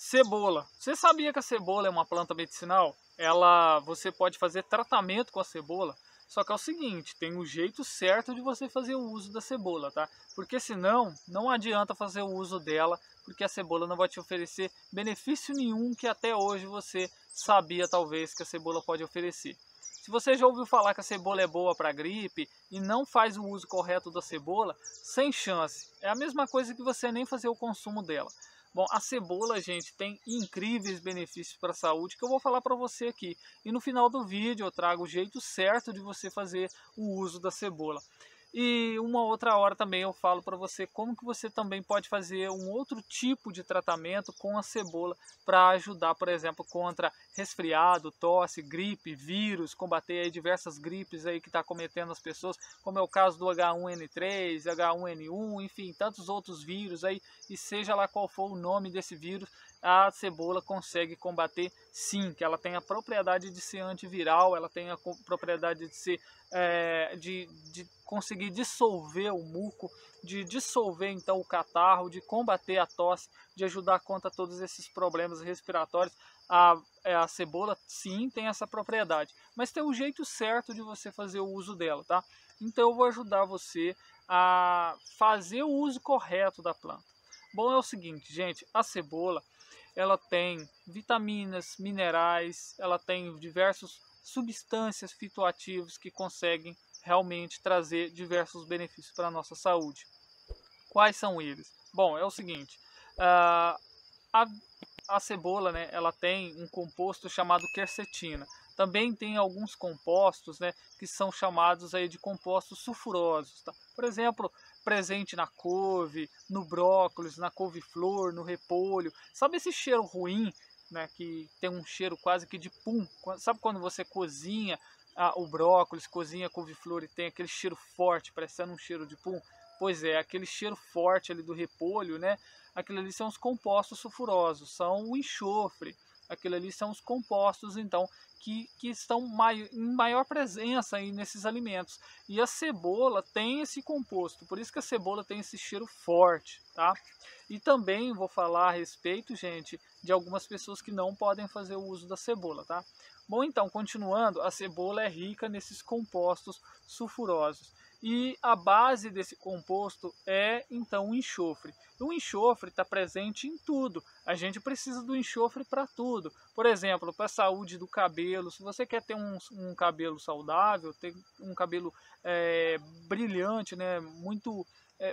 Cebola. Você sabia que a cebola é uma planta medicinal? Você pode fazer tratamento com a cebola, só que é o seguinte, tem o jeito certo de você fazer o uso da cebola, tá? Porque senão, não adianta fazer o uso dela, porque a cebola não vai te oferecer benefício nenhum que até hoje você sabia talvez que a cebola pode oferecer. Se você já ouviu falar que a cebola é boa para gripe e não faz o uso correto da cebola, sem chance. É a mesma coisa que você nem fazer o consumo dela. Bom, a cebola, gente, tem incríveis benefícios para a saúde que eu vou falar para você aqui. E no final do vídeo eu trago o jeito certo de você fazer o uso da cebola. E uma outra hora também eu falo para você como que você também pode fazer um outro tipo de tratamento com a cebola para ajudar, por exemplo, contra resfriado, tosse, gripe, vírus, combater aí diversas gripes aí que está cometendo as pessoas, como é o caso do H1N3, H1N1, enfim, tantos outros vírus aí, e seja lá qual for o nome desse vírus, a cebola consegue combater sim, que ela tem a propriedade de ser antiviral, ela tem a propriedade de ser de conseguir dissolver o muco, de dissolver então o catarro, de combater a tosse, de ajudar contra todos esses problemas respiratórios. A cebola sim tem essa propriedade, mas tem um jeito certo de você fazer o uso dela, tá? Então eu vou ajudar você a fazer o uso correto da planta. Bom, é o seguinte, gente, a cebola ela tem vitaminas, minerais, ela tem diversas substâncias fitoativas que conseguem realmente trazer diversos benefícios para a nossa saúde. Quais são eles? Bom, é o seguinte, a, a cebola, né, ela tem um composto chamado quercetina. Também tem alguns compostos, né, que são chamados aí de compostos sulfurosos. Tá? Por exemplo, presente na couve, no brócolis, na couve-flor, no repolho. Sabe esse cheiro ruim, né, que tem um cheiro quase que de pum? Sabe quando você cozinha o brócolis, cozinha a couve-flor e tem aquele cheiro forte, parecendo um cheiro de pum? Pois é, aquele cheiro forte ali do repolho, né? Aquilo ali são os compostos sulfurosos, são o enxofre. Aquilo ali são os compostos, então, que estão em maior presença aí nesses alimentos. E a cebola tem esse composto, por isso que a cebola tem esse cheiro forte, tá? E também vou falar a respeito, gente, de algumas pessoas que não podem fazer o uso da cebola, tá? Bom, então, continuando, a cebola é rica nesses compostos sulfurosos. E a base desse composto é, então, o enxofre. O enxofre está presente em tudo. A gente precisa do enxofre para tudo. Por exemplo, para a saúde do cabelo. Se você quer ter um cabelo saudável, ter um cabelo brilhante, né, muito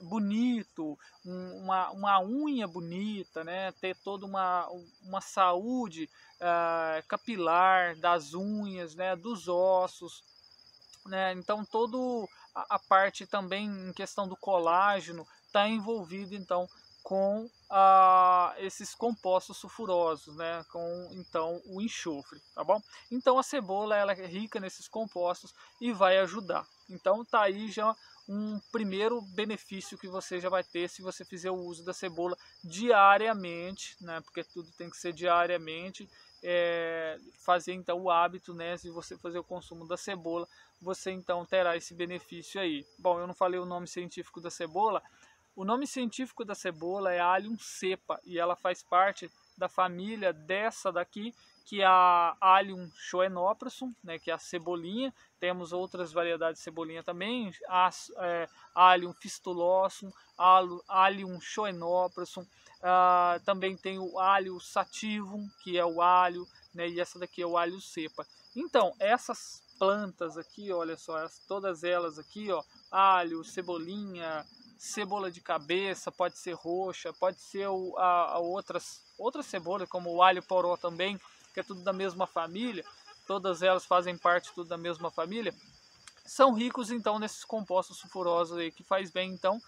bonito, uma unha bonita, né, ter toda uma saúde capilar das unhas, né, dos ossos, né? Então todo a parte também em questão do colágeno está envolvido então com esses compostos sulfurosos, né? Com então o enxofre, tá bom? Então a cebola ela é rica nesses compostos e vai ajudar. Então tá aí já um primeiro benefício que você já vai ter se você fizer o uso da cebola diariamente, né? Porque tudo tem que ser diariamente. Fazer então o hábito, né, de você fazer o consumo da cebola, você então terá esse benefício aí. Bom, eu não falei o nome científico da cebola. O nome científico da cebola é Allium cepa e ela faz parte da família dessa daqui, que é a Allium schoenoprosum, né, que é a cebolinha. Temos outras variedades de cebolinha também, Allium fistulosum, Allium schoenoprosum. Também tem o Allium sativum, que é o alho, né, e essa daqui é o Allium cepa. Então, essas plantas aqui, olha só, todas elas aqui, ó, alho, cebolinha, cebola de cabeça, pode ser roxa, pode ser outras cebolas, como o alho poró também, que é tudo da mesma família, todas elas fazem parte tudo da mesma família, são ricos então nesses compostos sulfurosos aí, que faz bem então,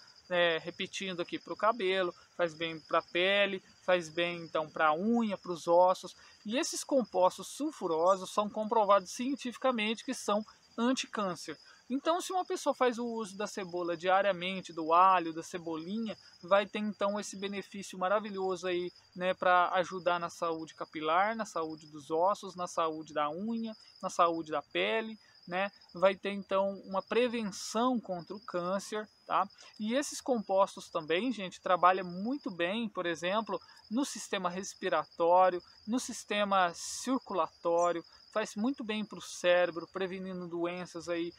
repetindo aqui, para o cabelo, faz bem para a pele, faz bem então para a unha, para os ossos. E esses compostos sulfurosos são comprovados cientificamente que são anticâncer. Então, se uma pessoa faz o uso da cebola diariamente, do alho, da cebolinha, vai ter então esse benefício maravilhoso aí, né, para ajudar na saúde capilar, na saúde dos ossos, na saúde da unha, na saúde da pele, né? Vai ter então uma prevenção contra o câncer, tá? E esses compostos também, gente, trabalham muito bem, por exemplo, no sistema respiratório, no sistema circulatório, faz muito bem para o cérebro, prevenindo doenças aí,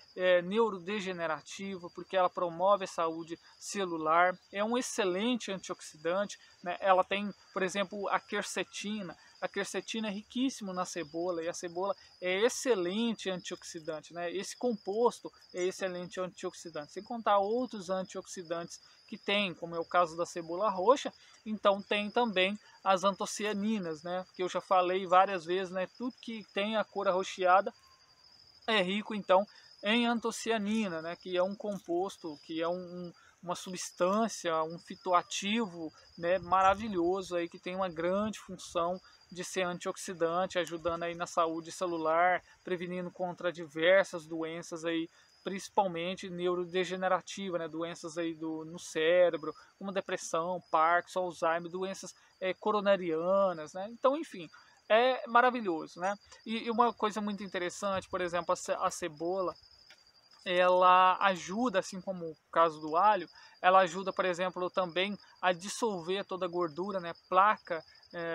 neurodegenerativas, porque ela promove a saúde celular, é um excelente antioxidante, né? Ela tem, por exemplo, a quercetina. A quercetina é riquíssima na cebola e a cebola é excelente antioxidante, né? Esse composto é excelente antioxidante, sem contar outros antioxidantes que tem, como é o caso da cebola roxa. Então tem também as antocianinas, né? Que eu já falei várias vezes, né? Tudo que tem a cor arroxeada é rico então em antocianina, né? Que é um composto, que é uma substância, um fitoativo, né? Maravilhoso aí, que tem uma grande função de ser antioxidante, ajudando aí na saúde celular, prevenindo contra diversas doenças aí, principalmente neurodegenerativa, né? Doenças aí no cérebro, como depressão, Parkinson, Alzheimer, doenças coronarianas, né? Então, enfim, é maravilhoso, né? E uma coisa muito interessante, por exemplo, a cebola, ela ajuda, assim como o caso do alho, ela ajuda, por exemplo, também a dissolver toda a gordura, né? Placa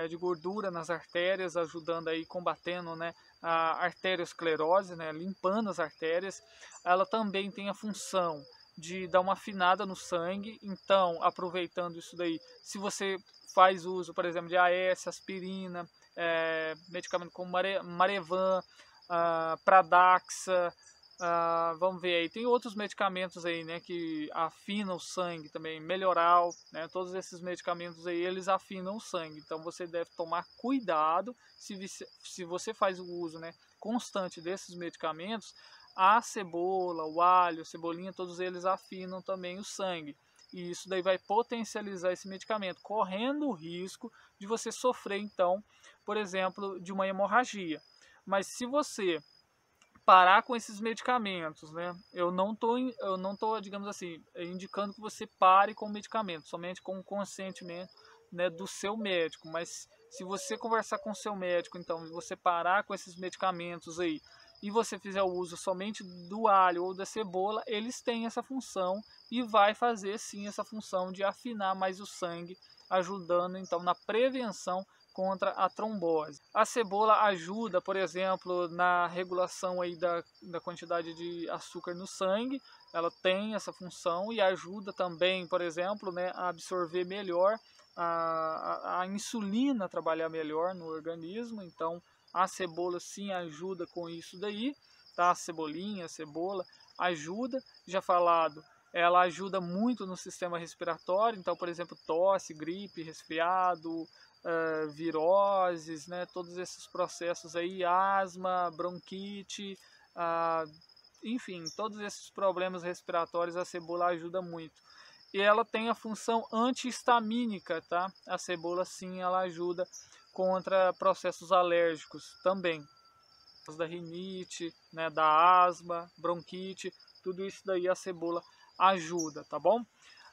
de gordura nas artérias, ajudando aí, combatendo, né, a arteriosclerose, né? Limpando as artérias. Ela também tem a função de dar uma afinada no sangue, então, aproveitando isso daí, se você faz uso, por exemplo, de AS, aspirina, medicamento como Marevan, Pradaxa, vamos ver aí, tem outros medicamentos aí, né, que afinam o sangue também, Melhoral, né, todos esses medicamentos aí, eles afinam o sangue, então você deve tomar cuidado se você faz o uso, né, constante desses medicamentos. A cebola, o alho, a cebolinha, todos eles afinam também o sangue, e isso daí vai potencializar esse medicamento, correndo o risco de você sofrer, então, por exemplo, de uma hemorragia. Mas se você parar com esses medicamentos, né? Eu não tô, digamos assim, indicando que você pare com o medicamento, somente com o consentimento, né, do seu médico. Mas se você conversar com o seu médico, então, e você parar com esses medicamentos aí, e você fizer o uso somente do alho ou da cebola, eles têm essa função e vai fazer sim essa função de afinar mais o sangue, ajudando então na prevenção contra a trombose. A cebola ajuda, por exemplo, na regulação aí da quantidade de açúcar no sangue, ela tem essa função e ajuda também, por exemplo, né, a absorver melhor a insulina, a trabalhar melhor no organismo. Então a cebola sim ajuda com isso daí, tá? A cebolinha, a cebola ajuda, já falado, ela ajuda muito no sistema respiratório, então, por exemplo, tosse, gripe, resfriado, viroses, né, todos esses processos aí, asma, bronquite, enfim, todos esses problemas respiratórios a cebola ajuda muito. E ela tem a função antihistamínica, tá? A cebola sim, ela ajuda contra processos alérgicos também, da rinite, né, da asma, bronquite, tudo isso daí a cebola ajuda, tá bom?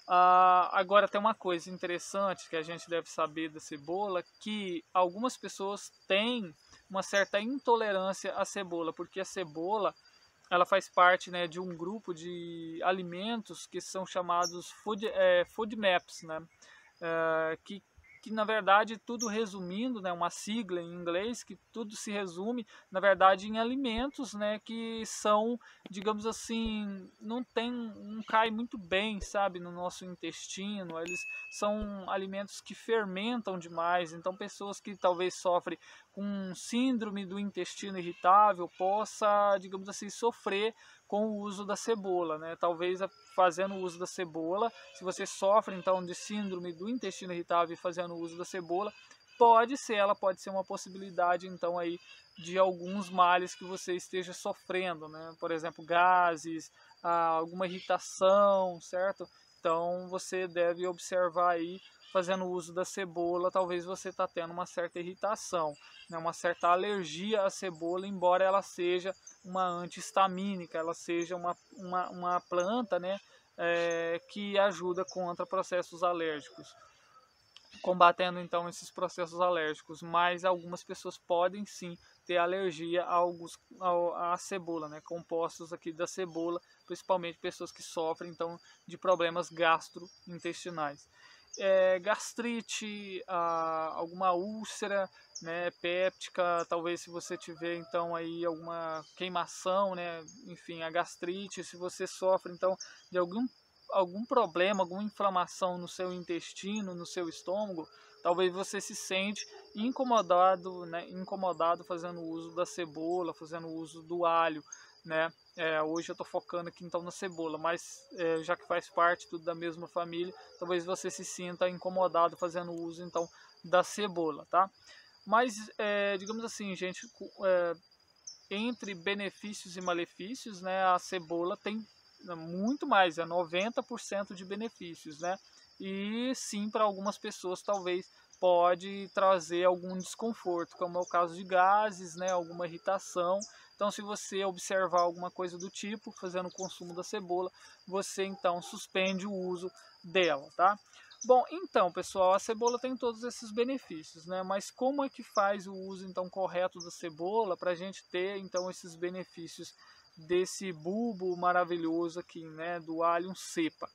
Agora tem uma coisa interessante que a gente deve saber da cebola, que algumas pessoas têm uma certa intolerância à cebola, porque a cebola ela faz parte, né, de um grupo de alimentos que são chamados food maps, né, que na verdade tudo resumindo, né, uma sigla em inglês, que tudo se resume na verdade em alimentos, né, que são, digamos assim, não cai muito bem, sabe, no nosso intestino. Eles são alimentos que fermentam demais, então pessoas que talvez sofrem com síndrome do intestino irritável possa, digamos assim, sofrer com o uso da cebola, né? Talvez fazendo o uso da cebola, se você sofre então de síndrome do intestino irritável e fazendo o uso da cebola, ela pode ser uma possibilidade então aí de alguns males que você esteja sofrendo, né? Por exemplo, gases, alguma irritação, certo? Então você deve observar aí, fazendo uso da cebola, talvez você está tendo uma certa irritação, né? Uma certa alergia à cebola, embora ela seja uma antihistamínica, ela seja uma planta, né, que ajuda contra processos alérgicos. combatendo então esses processos alérgicos, mas algumas pessoas podem sim ter alergia à cebola, né? Compostos aqui da cebola, principalmente pessoas que sofrem então de problemas gastrointestinais. Gastrite, alguma úlcera, né, péptica, talvez se você tiver então aí alguma queimação, né, enfim, a gastrite, se você sofre então de algum problema, alguma inflamação no seu intestino, no seu estômago, talvez você se sente incomodado, né, incomodado fazendo uso da cebola, fazendo uso do alho, né? Hoje eu estou focando aqui então na cebola, mas já que faz parte tudo da mesma família, talvez você se sinta incomodado fazendo uso então da cebola, tá? Mas digamos assim, gente, entre benefícios e malefícios, né, a cebola tem muito mais, 90% de benefícios, né? E sim, para algumas pessoas talvez pode trazer algum desconforto, como é o caso de gases, né, alguma irritação. Então, se você observar alguma coisa do tipo, fazendo o consumo da cebola, você então suspende o uso dela, tá? Bom, então, pessoal, a cebola tem todos esses benefícios, né? Mas como é que faz o uso então correto da cebola para a gente ter então esses benefícios desse bulbo maravilhoso aqui, né, do alho cepa?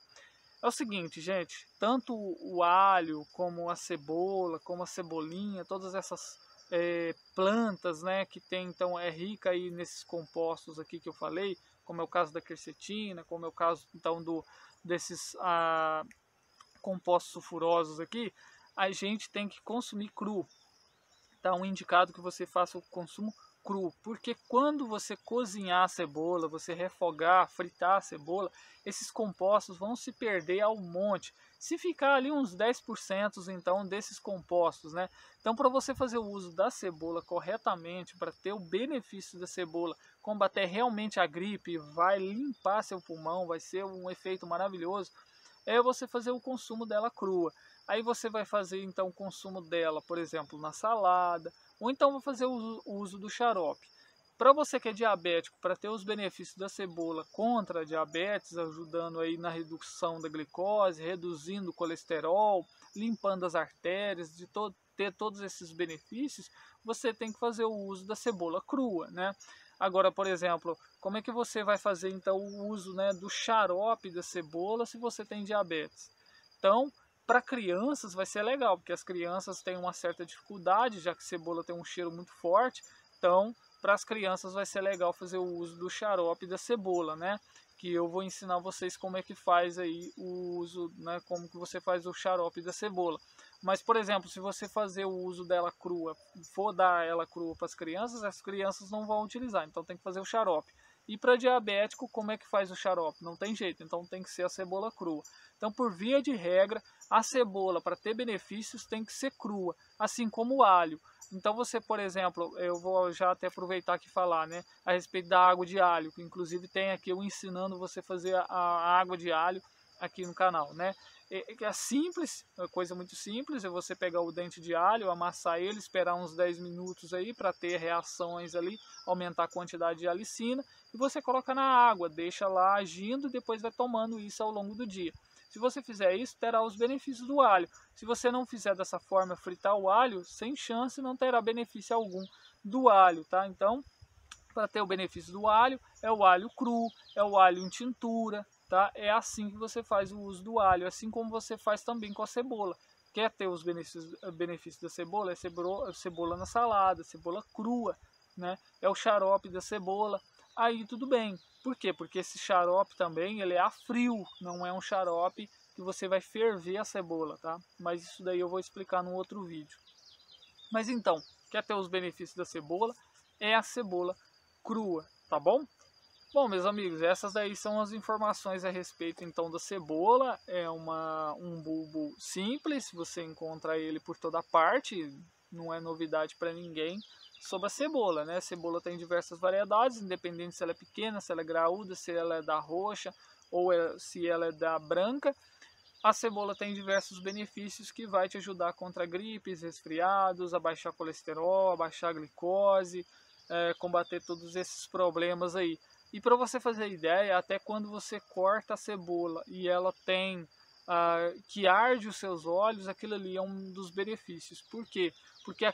É o seguinte, gente, tanto o alho como a cebola, como a cebolinha, todas essas plantas, né, que tem então rica aí nesses compostos aqui que eu falei, como é o caso da quercetina, como é o caso então desses compostos sulfurosos aqui, a gente tem que consumir cru. Tá um indicado que você faça o consumo cru, porque quando você cozinhar a cebola, você refogar, fritar a cebola, esses compostos vão se perder ao monte. Se ficar ali uns 10% então desses compostos, né? Então, para você fazer o uso da cebola corretamente, para ter o benefício da cebola, combater realmente a gripe, vai limpar seu pulmão, vai ser um efeito maravilhoso, é você fazer o consumo dela crua. Aí você vai fazer então o consumo dela, por exemplo, na salada, ou então vai fazer o uso do xarope. Para você que é diabético, para ter os benefícios da cebola contra a diabetes, ajudando aí na redução da glicose, reduzindo o colesterol, limpando as artérias, ter todos esses benefícios, você tem que fazer o uso da cebola crua, né? Agora, por exemplo, como é que você vai fazer então o uso, né, do xarope da cebola se você tem diabetes? Então, para crianças vai ser legal, porque as crianças têm uma certa dificuldade, já que cebola tem um cheiro muito forte. Então, para as crianças vai ser legal fazer o uso do xarope da cebola, né? Que eu vou ensinar vocês como é que faz aí o uso, né? Como que você faz o xarope da cebola. Mas, por exemplo, se você fazer o uso dela crua, for dar ela crua para as crianças não vão utilizar. Então, tem que fazer o xarope. E para diabético, como é que faz o xarope? Não tem jeito, então tem que ser a cebola crua. Então, por via de regra, a cebola, para ter benefícios, tem que ser crua, assim como o alho. Então você, por exemplo, eu vou já até aproveitar aqui e falar, né, a respeito da água de alho, que inclusive tem aqui eu ensinando você a fazer a água de alho aqui no canal, né? É simples, é coisa muito simples, é você pegar o dente de alho, amassar ele, esperar uns 10 minutos aí para ter reações ali, aumentar a quantidade de alicina, e você coloca na água, deixa lá agindo e depois vai tomando isso ao longo do dia. Se você fizer isso, terá os benefícios do alho. Se você não fizer dessa forma, fritar o alho, sem chance não terá benefício algum do alho, tá? Então, para ter o benefício do alho, é o alho cru, é o alho em tintura, tá? É assim que você faz o uso do alho, assim como você faz também com a cebola. Quer ter os benefícios da cebola? É cebola na salada, cebola crua, né? É o xarope da cebola. Aí tudo bem. Por quê? Porque esse xarope também ele é a frio, não é um xarope que você vai ferver a cebola, tá? Mas isso daí eu vou explicar no outro vídeo. Mas então, quer ter os benefícios da cebola? É a cebola crua, tá bom? Bom, meus amigos, essas daí são as informações a respeito então da cebola. É um bulbo simples, você encontra ele por toda parte, não é novidade para ninguém sobre a cebola, né? A cebola tem diversas variedades, independente se ela é pequena, se ela é graúda, se ela é da roxa ou se ela é da branca. A cebola tem diversos benefícios que vai te ajudar contra gripes, resfriados, abaixar colesterol, abaixar a glicose, combater todos esses problemas aí. E para você fazer ideia, até quando você corta a cebola e ela tem que arde os seus olhos, aquilo ali é um dos benefícios. Por quê? Porque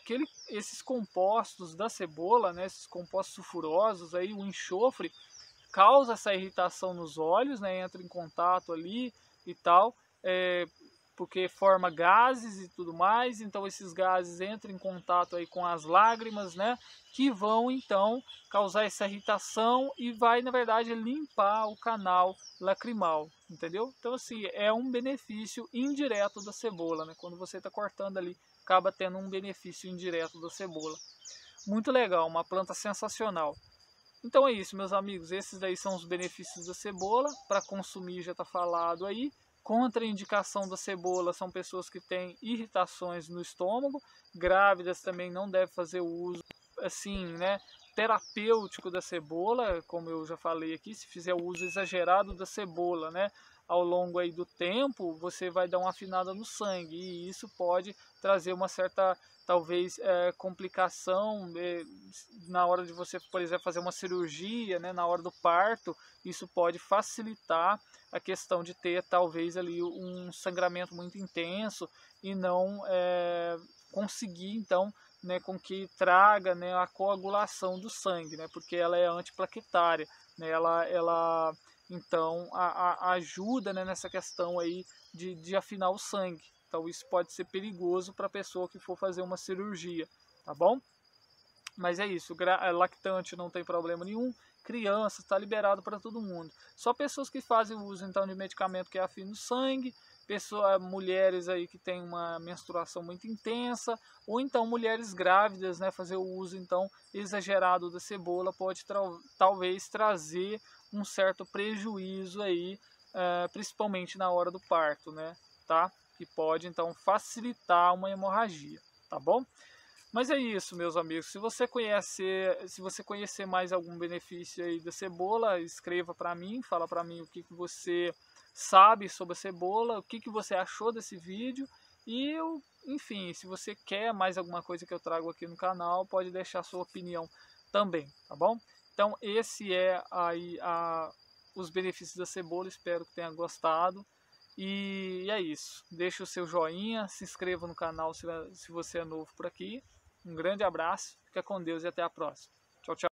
esses compostos da cebola, né, esses compostos sulfurosos, aí, o enxofre, causa essa irritação nos olhos, né, entra em contato ali e tal, porque forma gases e tudo mais, então esses gases entram em contato aí com as lágrimas, né, que vão então causar essa irritação e vai, na verdade, limpar o canal lacrimal, entendeu? Então, assim, é um benefício indireto da cebola, né, quando você está cortando ali, acaba tendo um benefício indireto da cebola. Muito legal, uma planta sensacional. Então é isso, meus amigos, esses daí são os benefícios da cebola, para consumir já está falado aí. Contraindicação da cebola são pessoas que têm irritações no estômago, grávidas também não devem fazer o uso, assim, né, terapêutico da cebola, como eu já falei aqui, se fizer o uso exagerado da cebola, né, ao longo aí do tempo, você vai dar uma afinada no sangue, e isso pode trazer uma certa, talvez, complicação na hora de você, por exemplo, fazer uma cirurgia, né, na hora do parto, isso pode facilitar a questão de ter, talvez, ali um sangramento muito intenso e não conseguir, então, né, com que traga, né, a coagulação do sangue, né, porque ela é antiplaquetária, né, ela então ajuda, né, nessa questão aí de afinar o sangue. Então isso pode ser perigoso para a pessoa que for fazer uma cirurgia, tá bom? Mas é isso, lactante não tem problema nenhum, criança está liberado para todo mundo. Só pessoas que fazem uso então de medicamento que afina o sangue, mulheres aí que têm uma menstruação muito intensa, ou então mulheres grávidas, né, fazer o uso então exagerado da cebola pode talvez trazer um certo prejuízo aí, principalmente na hora do parto, né, tá? Que pode então facilitar uma hemorragia, tá bom? Mas é isso, meus amigos. Se você conhecer mais algum benefício aí da cebola, escreva para mim, fala para mim o que você sabe sobre a cebola, o que você achou desse vídeo e enfim, se você quer mais alguma coisa que eu trago aqui no canal, pode deixar sua opinião também, tá bom? Então esse é aí os benefícios da cebola, espero que tenha gostado. E é isso. Deixe o seu joinha, se inscreva no canal se você é novo por aqui. Um grande abraço, fica com Deus e até a próxima. Tchau, tchau.